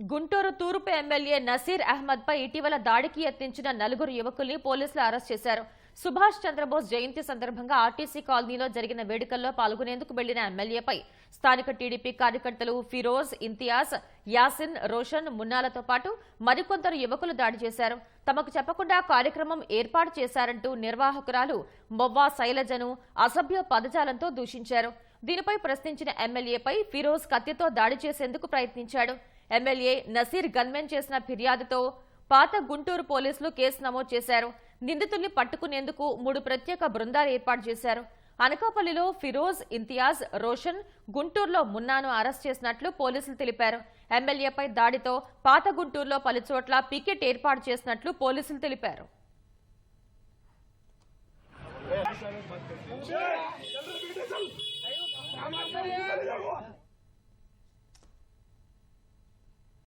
గుంటూరు తూర్పు ఎమ్మెల్యే నసీర్ అహ్మద్ పై ఇటీవల దాడికి యత్నించిన నలుగురు యువకుల్ని పోలీసులు అరెస్ట్ చేశారు. సుభాష్ చంద్రబోస్ జయంతి సందర్భంగా ఆర్టీసీ కాలనీలో జరిగిన వేడుకల్లో పాల్గొనేందుకు వెళ్లిన ఎమ్మెల్యేపై స్థానిక టీడీపీ కార్యకర్తలు ఫిరోజ్, ఇంతియాజ్, యాసిన్, రోషన్, మున్నాలతో పాటు మరికొందరు యువకులు దాడి చేశారు. తమకు చెప్పకుండా కార్యక్రమం ఏర్పాటు చేశారంటూ నిర్వాహకురాలు మొవ్వా శైలజను అసభ్య పదజాలంతో దూషించారు. దీనిపై ప్రశ్నించిన ఎమ్మెల్యేపై ఫిరోజ్ కత్తితో దాడి చేసేందుకు ప్రయత్నించాడు. ఎమ్మెల్యే నసీర్ గన్మెన్ చేసిన ఫిర్యాదుతో పాత గుంటూరు పోలీసులు కేసు నమోదు చేశారు. నిందితుల్ని పట్టుకునేందుకు 3 ప్రత్యేక బృందాలు ఏర్పాటు చేశారు. అనకాపల్లిలో ఫిరోజ్, ఇంతియాజ్, రోషన్, గుంటూరులో మున్నాను అరెస్ట్ చేసినట్లు పోలీసులు తెలిపారు. ఎమ్మెల్యేపై దాడితో పాత గుంటూరులో పలుచోట్ల పికెట్ ఏర్పాటు చేసినట్లు పోలీసులు తెలిపారు.